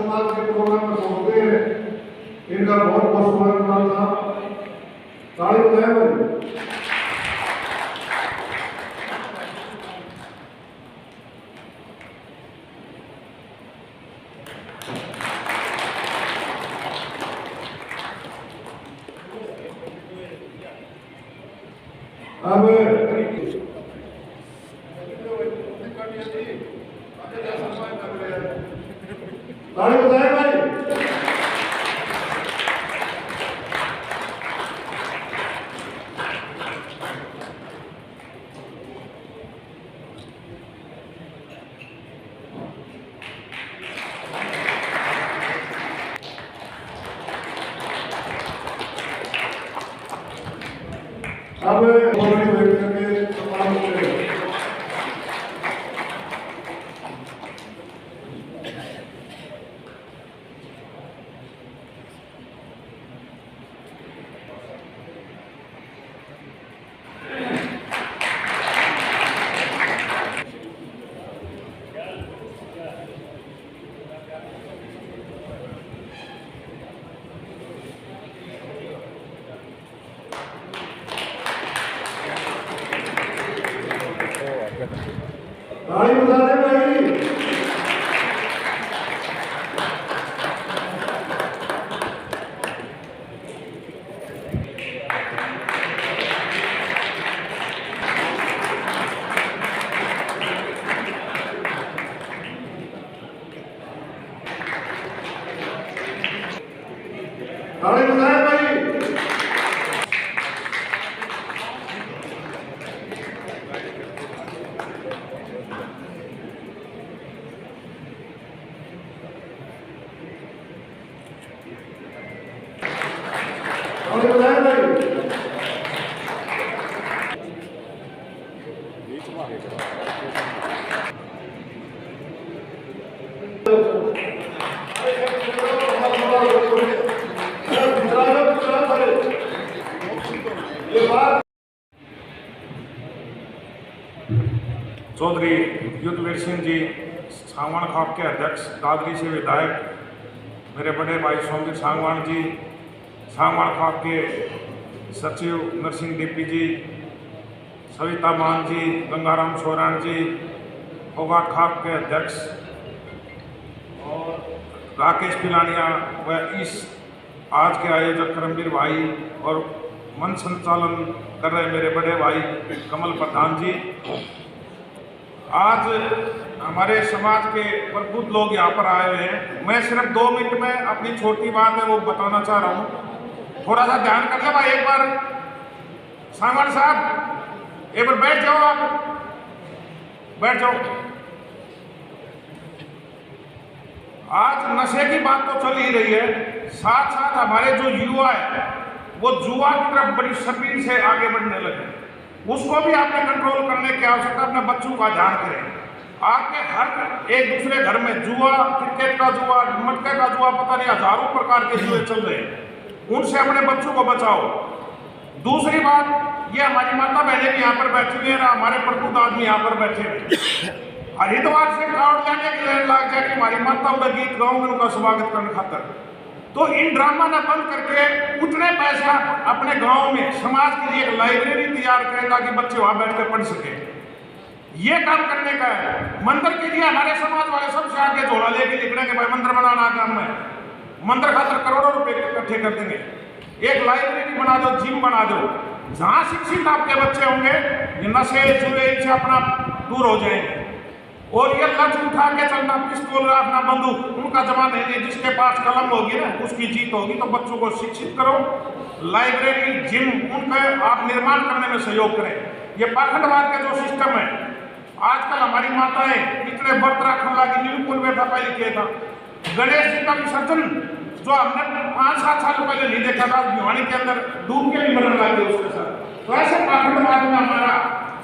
समाज के प्रोग्राम में पहुंचते हैं, इनका बहुत बहुत स्वागत था। ताली बजाएं भाई। अब ताली बजाएं भाई। अब करके सम्मान करें। ताली बजा दे भाई। ताली बजाए भाई। चौधरी युद्धवीर सिंह जी सांगवान खाप के अध्यक्ष, दादरी से विधायक, मेरे बड़े भाई सोमवीर सांगवान जी, सांगवान खाप के सचिव नरसिंह डीपी जी, सविता मान जी, गंगाराम सोरान जी, फोगाट खाप के अध्यक्ष और राकेश पिलानिया व इस आज के आयोजक करमवीर भाई और मंच संचालन कर रहे मेरे बड़े भाई कमल प्रधान जी। आज हमारे समाज के प्रबुद्ध लोग यहाँ पर आए हुए हैं। मैं सिर्फ 2 मिनट में अपनी छोटी बात है वो बताना चाह रहा हूँ। थोड़ा सा ध्यान कर ले भाई। एक बार सांगवान साहब एक बार बैठ जाओ, आप बैठ जाओ। आज नशे की बात तो चल ही रही है, साथ साथ हमारे जो युवा है वो जुआ की तरफ बड़ी स्पीड से आगे बढ़ने लगे। उसको भी आपने कंट्रोल करने की आवश्यकता। अपने बच्चों का ध्यान करें। आपके हर एक दूसरे घर में जुआ, क्रिकेट का जुआ, मटके का जुआ, पता नहीं हजारों प्रकार के जुए चल रहे हैं। उनसे अपने बच्चों को बचाओ। दूसरी बात, ये हमारी माता बहनें भी यहाँ पर बैठी हुई है ना, हमारे प्रबुद्ध आदमी यहाँ पर बैठे हैं। हरिद्वार से काउंट लेने के लिए लाग जाए कि हमारी माताओं का गीत गाऊंगे उनका स्वागत करने खातर। तो इन ड्रामा न बंद करके उतने पैसा अपने गांव में समाज के लिए एक लाइब्रेरी तैयार करें ताकि बच्चे वहां बैठकर पढ़ सके। ये काम करने का है। मंदिर के लिए हमारे समाज वाले सबसे आगे झोला लेके निकलेंगे, भाई मंदिर बनाना काम में, मंदिर खातर करोड़ों रुपए इकट्ठे कर देंगे। एक लाइब्रेरी बना दो, जिम बना दो, जहां शिक्षित आपके बच्चे होंगे ये नशे जुए से अपना दूर हो जाएंगे। और ये लठ उठा के चलना, पिस्तौल रखना, बंदूक, उनका जमाना नहीं। जिसके पास कलम होगी ना उसकी जीत होगी। तो बच्चों को शिक्षित करो, लाइब्रेरी, जिम, उनका आप निर्माण करने में सहयोग करें। ये पाखंडवाद का जो सिस्टम है, आजकल हमारी माताएं इतने व्रत रखने लगी, नीलकुल बैठा पहले किया था। गणेश जी का विसर्जन जो हमने 5-7 साल पहले नहीं देखा था, भिवानी के अंदर डूब के भी मरने लगे उसके साथ। तो ऐसे पाखंडवाद में हमारा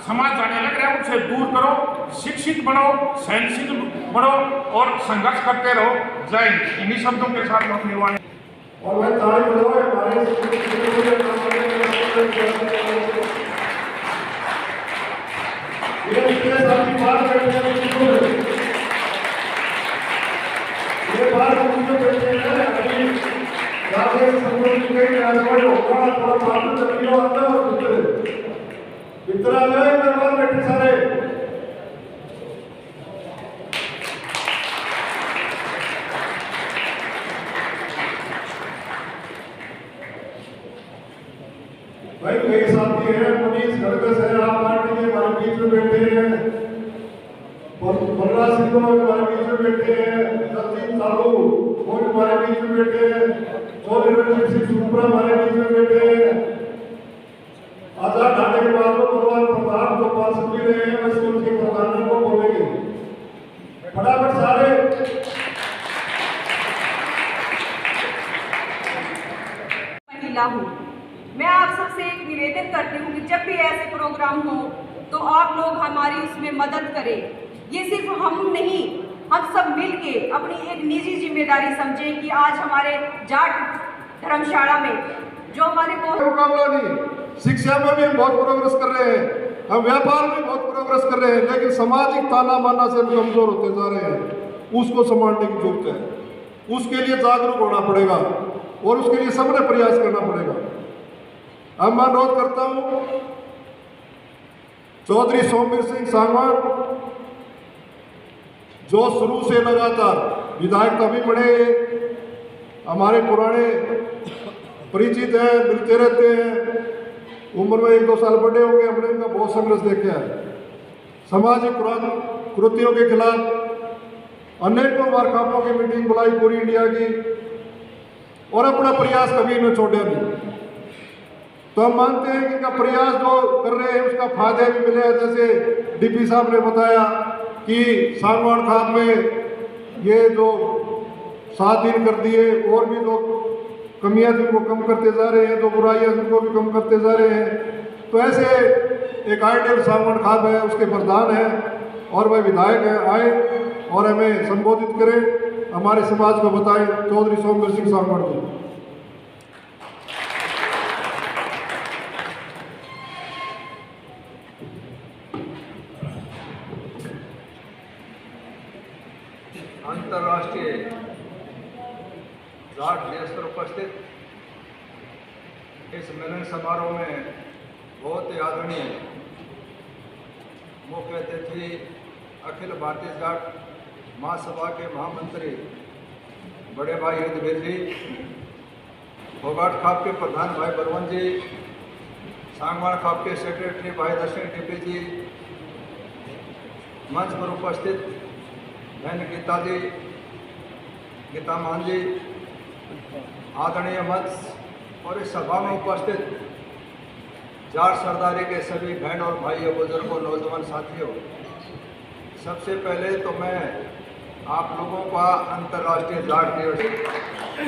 समाज जाने लग रहा है उनसे दूर करो, शिक्षित बनो, सहनशील बनो और संघर्ष करते रहो। जय हिंद। इन्हीं शब्दों के साथ अपनी वाणी और मैं ताली बजाओ हमारे ये बात मुझे कहते हैं अभी जाके संबंध के आसपास होगा थोड़ा मालूम चलिए आता है इतना जाए दरबार बैठे सारे भाई कई साथी हैं मनीष खड़गस है आप पार्टी के हमारे बीच में बैठे हैं बलराज सिंह हमारे बीच में बैठे हैं सचिन सालू वो हमारे बीच में बैठे हैं चौधरी रणजीत सिंह सुपरा हमारे बीच में बैठे हैं आजाद ढाटे के बाद में भगवान प्रताप जो पार्षद भी रहे हैं वैसे उनके प्रधान को बोलेंगे फटाफट सारे महिला हूँ। मैं आप सबसे एक निवेदन करती हूँ कि जब भी ऐसे प्रोग्राम हो तो आप लोग हमारी उसमें मदद करें। ये सिर्फ हम नहीं, हम सब मिलके अपनी एक निजी जिम्मेदारी समझें कि आज हमारे जाट धर्मशाला में जो हमारे मुकाबला नहीं, शिक्षा में भी हम बहुत प्रोग्रेस कर रहे हैं, हम व्यापार में बहुत प्रोग्रेस कर रहे हैं, लेकिन सामाजिक ताना बाना से हम कमजोर होते जा रहे हैं। उसको संभालने की जरूरत है, उसके लिए जागरूक होना पड़ेगा और उसके लिए सबने प्रयास करना पड़ेगा। अब मैं अनुरोध करता हूँ चौधरी सोमवीर सिंह सांगवान जो शुरू से लगातार विधायक तभी बड़े हमारे पुराने परिचित हैं, मिलते रहते हैं, उम्र में 1-2 साल बड़े हो गए, हमने इनका बहुत संघर्ष देखा है। सामाजिक कृतियों के खिलाफ अनेकों बार कापों की मीटिंग बुलाई पूरी इंडिया की और अपना प्रयास कभी इन्हें छोड़ा नहीं। तो हम मानते हैं कि इनका प्रयास जो कर रहे हैं उसका फायदा भी मिले हैं। जैसे डीपी साहब ने बताया कि सांगवान खाप में ये जो 7 दिन कर दिए और भी जो कमियां थी उनको कम करते जा रहे हैं, तो बुराइयां उनको भी कम करते जा रहे हैं। तो ऐसे एक आइडियल सांगवान खाप है, उसके प्रधान हैं और वह विधायक हैं, आए और हमें संबोधित करें, हमारे समाज को बताएं। चौधरी सोमवीर सिंह सांगवान जी। अंतर्राष्ट्रीय जाट दिवस पर उपस्थित इस मिलन समारोह में बहुत ही आदरणीय मुख्य अतिथि अखिल भारतीय जाट महासभा के महामंत्री बड़े भाई युद्धवीर जी, फोगाट खाप के प्रधान भाई बलवंत जी, सांगवान खाप के सेक्रेटरी भाई दर्शन टिप्पी जी, मंच पर उपस्थित बहन गीता जी, गीता मान जी, आदरणीय मंच और इस सभा में उपस्थित जाट सरदारी के सभी बहन और भाइयों, बुजुर्गों, नौजवान साथियों, सबसे पहले तो मैं आप लोगों का अंतर्राष्ट्रीय जाट दिवस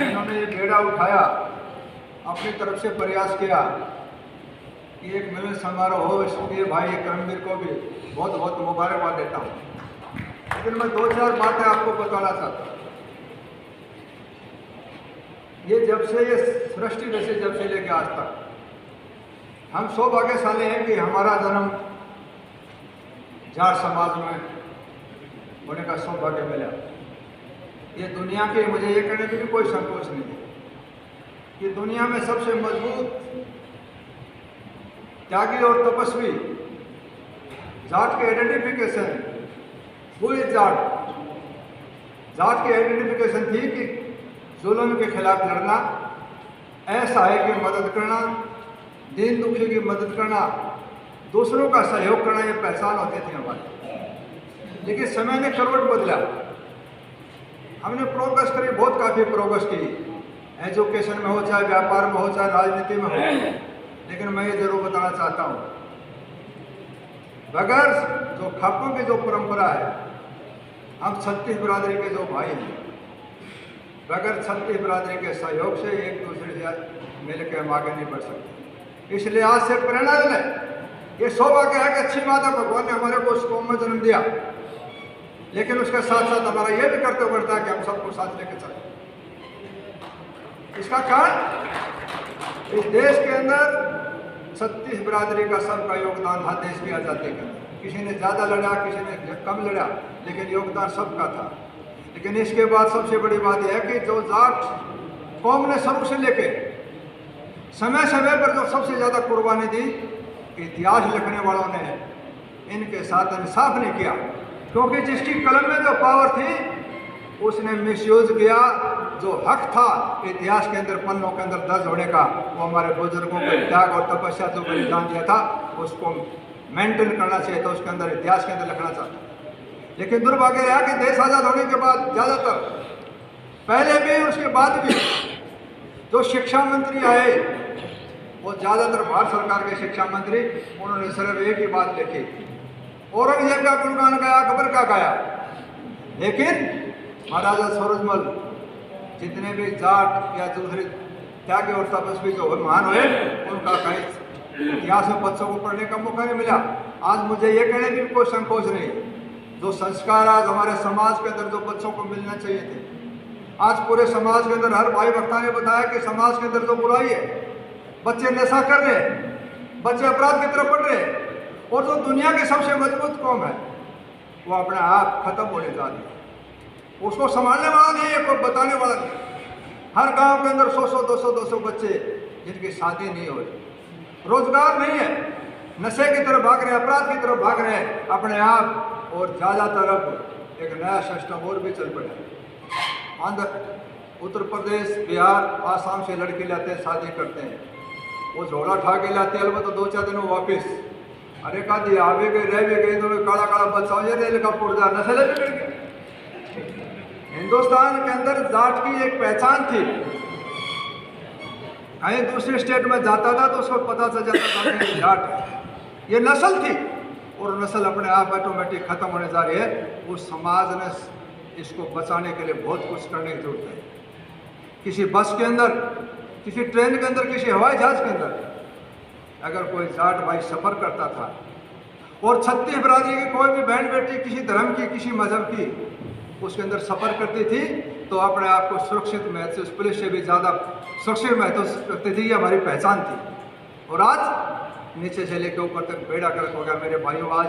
इन्होंने ये बेड़ा उठाया, अपनी तरफ से प्रयास किया कि एक मिलन समारोह हो, इसलिए भाई करमवीर को भी बहुत बहुत मुबारकबाद देता हूँ। लेकिन मैं 2-4 बातें आपको बताना चाहता हूँ। ये जब से ये सृष्टि वैसे जब से लेके आज तक हम सौभाग्यशाली हैं कि हमारा जन्म जाट समाज में होने का सौभाग्य मिला। ये दुनिया के, मुझे ये कहने में भी कोई संकोच नहीं है कि दुनिया में सबसे मजबूत, त्यागी और तपस्वी जाट के आइडेंटिफिकेशन, पूरी जाट की आइडेंटिफिकेशन थी कि जुल्म के खिलाफ लड़ना, असहाय की मदद करना, दीन दुखी की मदद करना, दूसरों का सहयोग करना, ये पहचान होती थी हमारी। लेकिन समय ने करवट बदला, हमने प्रोग्रेस करी, बहुत काफ़ी प्रोग्रेस की, एजुकेशन में हो, चाहे व्यापार में हो, चाहे राजनीति में हो। लेकिन मैं ये जरूर बताना चाहता हूँ, बगैर जो खापों की जो परंपरा है, हम छत्तीस बिरादरी के जो भाई हैं, बगैर छत्तीस बिरादरी के सहयोग से एक दूसरे से मिल के हम आगे नहीं बढ़ सकते। इसलिए आज से प्रेरणा लें ये सौभाग्य है कि अच्छी बात है भगवान ने हमारे को उस कौम में जन्म दिया, लेकिन उसके साथ साथ हमारा ये भी कर्तव्य बढ़ता है कि हम सबको साथ लेकर चलें। इसका कारण इस देश के अंदर 36 बिरादरी का सबका योगदान था देश की आज़ादी के अंदर। किसी ने ज़्यादा लड़ा, किसी ने कम लड़ा, लेकिन योगदान सबका था। लेकिन इसके बाद सबसे बड़ी बात यह है कि जो जाट कौम ने शुरू से लेके समय समय पर जो सबसे ज़्यादा कुर्बानी दी, इतिहास लिखने वालों ने इनके साथ इंसाफ नहीं किया, क्योंकि जिसकी कलम में जो पावर थी उसने मिसयूज किया। जो हक था इतिहास के अंदर पन्नों के अंदर दर्ज होने का, वो हमारे बुजुर्गों को त्याग और तपस्या जो बलिदान दिया था उसको मेंटेन करना चाहिए था, उसके अंदर इतिहास के अंदर लिखना चाहता। लेकिन दुर्भाग्य रहा कि देश आज़ाद होने के बाद ज़्यादातर पहले भी उसके बाद भी जो शिक्षा मंत्री आए वो ज़्यादातर भारत सरकार के शिक्षा मंत्री, उन्होंने सिर्फ एक ही बात लिखी, औरंगजेब का गुणगान गाया, अकबर का गाया। लेकिन महाराजा सूरजमल जितने भी जाट या दूसरे त्यागी और तपस्वी जो महान हुए, उनका कहीं इतिहास में बच्चों को पढ़ने का मौका नहीं मिला। आज मुझे ये कहने की कोई संकोच नहीं, जो संस्कार आज हमारे समाज के अंदर जो बच्चों को मिलना चाहिए थे, आज पूरे समाज के अंदर हर भाई वक्ता ने बताया कि समाज के अंदर जो बुराई है, बच्चे नशा कर रहे हैं, बच्चे अपराध की तरफ बढ़ रहे हैं, और जो दुनिया की सबसे मजबूत कौम है वो अपने आप खत्म होने जा रही है। उसको संभालने वाला नहीं है, कोई बताने वाला नहीं। हर गांव के अंदर 100-200 बच्चे जिनकी शादी नहीं हो रही, रोजगार नहीं है, नशे की तरफ भाग रहे हैं, अपराध की तरफ भाग रहे हैं अपने आप, और ज़्यादातर अब एक नया सिस्टम और भी चल पड़ा। आंध्र, उत्तर प्रदेश, बिहार, आसाम से लड़के लाते हैं, शादी करते हैं, वो झोला ठा के लाते हैं, अलबत्ता 2-4 दिन वापिस अरे का दिया आवे गए रह भी गए, तो काला काला बच्चा हो जाए, रेल का पुर्जा नशे भी मिल गए। हिंदुस्तान के अंदर जाट की एक पहचान थी, कहीं दूसरे स्टेट में जाता था तो उसको पता चल जाता था कि जाट है, ये नस्ल थी, और नस्ल अपने आप ऑटोमेटिक खत्म होने जा रही है। उस समाज ने इसको बचाने के लिए बहुत कुछ करने की जरूरत है। किसी बस के अंदर, किसी ट्रेन के अंदर, किसी हवाई जहाज के अंदर अगर कोई जाट भाई सफ़र करता था और 36 बिरादरी की कोई भी बहन बेटी किसी धर्म की, किसी मजहब की उसके अंदर सफ़र करती थी, तो अपने आप को सुरक्षित महसूस, पुलिस से भी ज़्यादा सुरक्षित महसूस करती थी। ये हमारी पहचान थी। और आज नीचे से लेकर ऊपर तक बेड़ा गर्क हो गया मेरे भाइयों। आज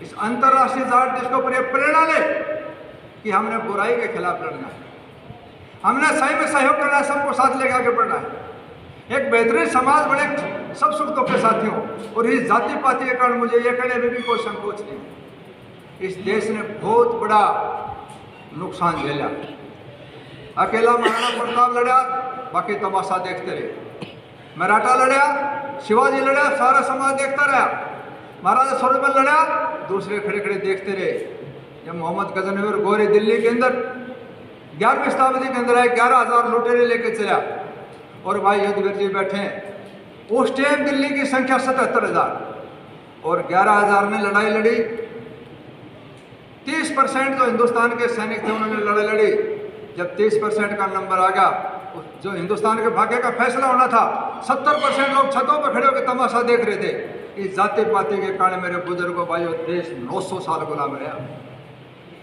इस अंतर्राष्ट्रीय जाट जिसके ऊपर यह प्रेरणा ले कि हमने बुराई के खिलाफ लड़ना है, हमने सही में सहयोग करना है, सबको साथ लेकर आगे बढ़ना है, एक बेहतरीन समाज बने सब सुख दुख के साथी हो। और इस जाति पाति के कारण मुझे यह कहने में भी कोई संकोच नहीं, इस देश ने बहुत बड़ा नुकसान झेला। अकेला महाराणा प्रताप लड़ा, बाकी तमाशा देखते रहे। मराठा लड़ा, शिवाजी लड़ा, सारा समाज देखता रहा। महाराजा सूरजमल लड़ा, दूसरे खड़े खड़े देखते रहे। जब मोहम्मद गजनवी गोरी दिल्ली के अंदर 11वीं शताब्दी के अंदर आए, 11,000 लुटेरे लेके चला, और भाई युद्धवीर जी बैठे हैं। उस टाइम दिल्ली की संख्या 77,000 और 11,000 ने लड़ाई लड़ी। 30% जो हिंदुस्तान के सैनिक थे उन्होंने लड़ाई लड़ी। जब 30% का नंबर आ गया, जो हिंदुस्तान के भाग्य का फैसला होना था, 70% लोग छतों पर खड़े होकर तमाशा देख रहे थे। इस जाति पाति के कारण मेरे बुजुर्गों भाइयों, देश 900 साल गुलाम रहा।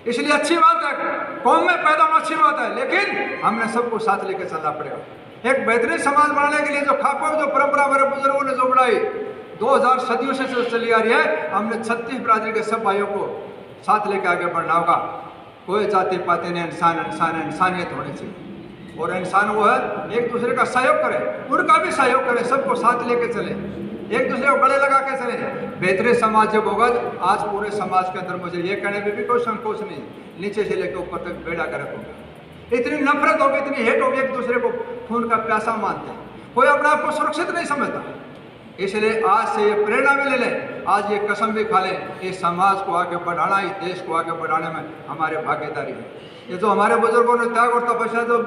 इसलिए अच्छी बात है, कौम में पैदा होना अच्छी बात है, लेकिन हमने सबको साथ लेकर चलना पड़ेगा। एक बेहतरीन समाज बनाने के लिए जो खाकों जो परंपरा मेरे बुजुर्गों ने जो बढ़ाई 2000 सदियों से जो चली आ रही है, हमने 36 बिरादरी के सब भाइयों को साथ लेकर आगे बढ़ना होगा। कोई जाति पाति ने इंसानियत होनी चाहिए, और इंसान वो है एक दूसरे का सहयोग करे, उनका भी सहयोग करे, सबको साथ लेके चले, एक दूसरे को गले लगा के चले। बेहतरीन समाज जब होगा, आज पूरे समाज के अंदर मुझे ये कहने में भी कोई संकोच नहीं, नीचे से लेकर ऊपर तक बेड़ा गर्क होगा। इतनी नफरत होगी, इतनी हेट होगी, एक दूसरे को खून का प्यासा मानते हैं, कोई अपने आप को सुरक्षित नहीं समझता। इसलिए आज से ये प्रेरणा भी ले लें, आज ये कसम भी खा लें, इस समाज को आगे बढ़ाना, इस देश को आगे बढ़ाने में हमारे भागीदारी है। ये जो हमारे बुजुर्गों ने त्याग और तपस्या, जो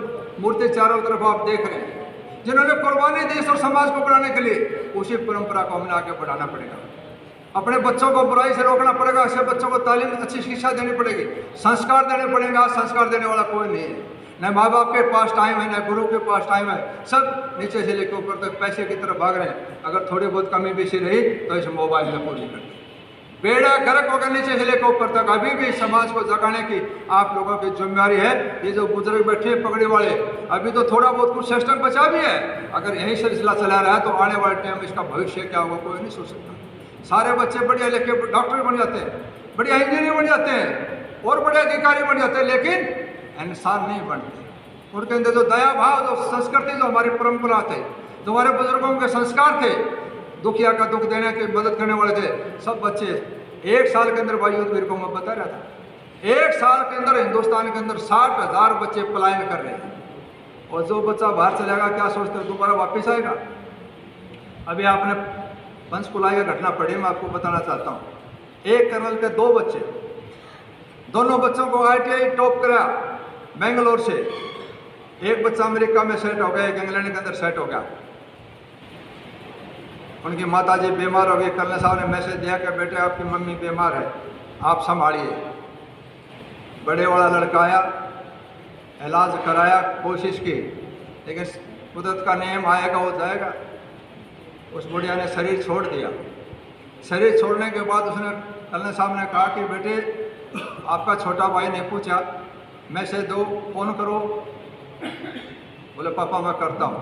मूर्ति चारों तरफ आप देख रहे हैं, जिन्होंने कुर्बानी देश और समाज को बढ़ाने के लिए, उसी परंपरा को हमें आगे बढ़ाना पड़ेगा। अपने बच्चों को बुराई से रोकना पड़ेगा, ऐसे बच्चों को तालीम अच्छी शिक्षा देनी पड़ेगी, संस्कार देने पड़ेंगे। आज संस्कार देने वाला कोई नहीं है, न माँ बाप के पास टाइम है, न गुरु के पास टाइम है। सब नीचे से लेकर ऊपर तक पैसे की तरफ भाग रहे हैं। अगर थोड़ी बहुत कमी बेसी रही तो इस मोबाइल में पूरी कर दी। बेड़ा गर्क होकर नीचे से लेकर ऊपर तक अभी भी समाज को जगाने की आप लोगों की जिम्मेदारी है। ये जो बुजुर्ग बैठे हैं पगड़ी वाले, अभी तो थोड़ा बहुत कुछ सिस्टम बचा भी है। अगर यही सिलसिला चला रहा है तो आने वाले टाइम इसका भविष्य क्या होगा कोई नहीं सोच सकता। सारे बच्चे बढ़िया लिखे डॉक्टर बन जाते हैं, बढ़िया इंजीनियर बन जाते हैं और बड़े अधिकारी बन जाते हैं, लेकिन इंसान नहीं बनते। उनके अंदर जो दया भाव, जो संस्कृति, जो हमारी परंपरा थे, जो हमारे बुजुर्गों के संस्कार थे, दुखिया का दुख देने की मदद करने वाले थे, सब बच्चे 1 साल के अंदर भाई वीर को मैं बता रहा था, 1 साल के अंदर हिंदुस्तान के अंदर 60,000 बच्चे पलायन कर रहे हैं। और जो बच्चा बाहर चलेगा क्या सोचते हो दोबारा वापस आएगा? अभी आपने पंचकुला की घटना पढ़ी, मैं आपको बताना चाहता हूँ। एक कर्नल के 2 बच्चे, दोनों बच्चों को ITI टॉप कराया बेंगलोर से। एक बच्चा अमेरिका में सेट हो गया, एक इंग्लैंड के अंदर सेट हो गया। उनकी माताजी बीमार हो गई। कर्नल साहब ने मैसेज दिया कि बेटे आपकी मम्मी बीमार है, आप संभालिए। बड़े वाला लड़का आया, इलाज कराया, कोशिश की, लेकिन कुदरत का नियम आएगा वो जाएगा। उस बुढ़िया ने शरीर छोड़ दिया। शरीर छोड़ने के बाद उसने कर्नल साहब ने कहा कि बेटे आपका छोटा भाई ने पूछा मैसेज दो, फ़ोन करो। बोले पापा मैं करता हूँ।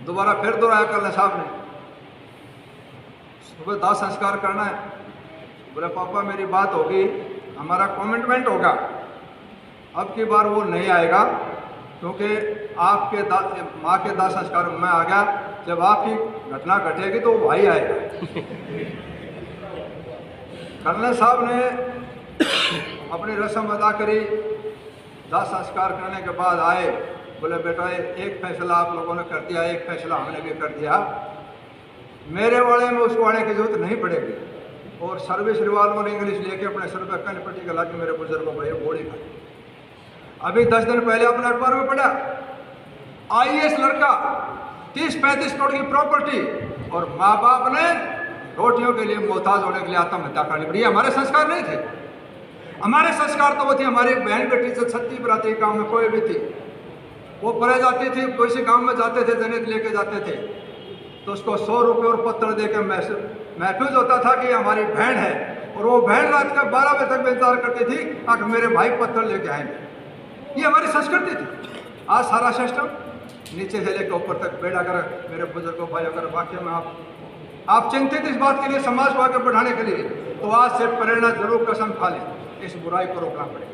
दोबारा फिर दोहराया कर्नल साहब ने, सुबह दाह संस्कार करना है। बोले पापा मेरी बात होगी, हमारा कमिटमेंट होगा, अब की बार वो नहीं आएगा क्योंकि आपके माँ के दाह संस्कार में मैं आ गया, जब आपकी घटना घटेगी तो वो भाई आएगा। कर्नल साहब ने अपनी रस्म अदा करी, दाह संस्कार करने के बाद आए। बोले बेटा एक फैसला आप लोगों ने कर दिया, एक फैसला हमने भी कर दिया, मेरे वाले में उसको आने की जरूरत नहीं पड़ेगी। और सर्विस रिवॉल्वर इंग्लिश लेके अपने सर पर कन पट्टी गला के मेरे बुजुर्गों भाई गोली खाई। अभी 10 दिन पहले अपने अखबार में पढ़ा, IAS लड़का 30-35 करोड़ की प्रॉपर्टी और माँ बाप ने रोटियों के लिए मोहताज होने के लिए आत्महत्या करनी पड़ी। हमारे संस्कार नहीं थे। हमारे संस्कार तो वो थी, हमारी बहन बेटी से छत्ती बराती गाँव में कोई भी थी, वो पढ़े जाती थी, कोई से गाँव में जाते थे, जनेत लेके जाते थे तो उसको 100 रुपये और पत्थर देकर महसूस होता था कि हमारी बहन है। और वो बहन रात का 12 बजे तक इंतजार करती थी कि मेरे भाई पत्थर लेके आएंगे। ये हमारी संस्कृति थी। आज सारा सिस्टम नीचे से लेकर ऊपर तक बेड़ा कर। मेरे बुजुर्गों भाई अगर वाकई में आप चिंतित इस बात के लिए, समाज को आगे बढ़ाने के लिए, तो आज से प्रेरणा जरूर कसम खा लें, इस बुराई को रोकना पड़ेगा।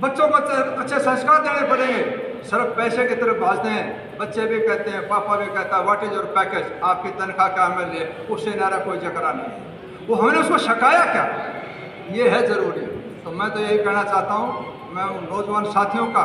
बच्चों को अच्छे संस्कार देने पड़ेंगे। सिर्फ पैसे की तरफ भाजते हैं। बच्चे भी कहते हैं, पापा भी कहता है व्हाट इज योर पैकेज, आपकी तनख्वाह क्या मिल रही है, उससे नारा कोई जकरा नहीं है। वो हमने उसको शकाया क्या, ये है ज़रूरी। तो मैं तो यही कहना चाहता हूँ, मैं उन नौजवान साथियों का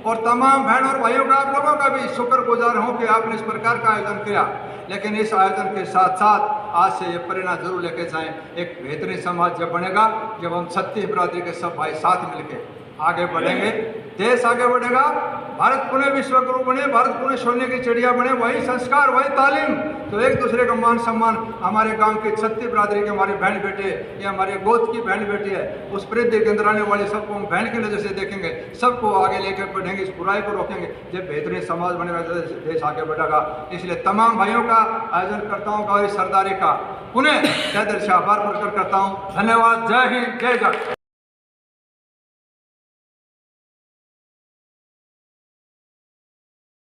और तमाम बहन और भाइयों का, आप लोगों का भी शुक्रगुजार हूँ कि आपने इस प्रकार का आयोजन किया। लेकिन इस आयोजन के साथ साथ आज से ये प्रेरणा जरूर लेके जाएं। एक बेहतरीन समाज जब बनेगा जब हम छत्तीस बरादरी के सब भाई साथ मिलकर आगे बढ़ेंगे, देश आगे बढ़ेगा। भारत पुणे विश्वगुरु बने, भारत पुणे सोने की चिड़िया बने। वही संस्कार, वही तालीम, तो एक दूसरे का मान सम्मान। हमारे गांव की छत्तीस बरादरी के हमारी बहन बेटे, ये हमारे गोद की बहन बेटी है, उस वृद्धि के अंदर आने वाले सबको हम बहन की नज़र से देखेंगे, सबको आगे लेकर बढ़ेंगे, इस बुराई को रोकेंगे। जब बेहतरीन समाज बनेगा देश आगे बढ़ेगा। इसलिए तमाम भाइयों का आयोजन करता हूँ और इस सरदारी का पुणे तहे दिल से आभार प्रकट करता हूँ। धन्यवाद। जय हिंद, जय जय।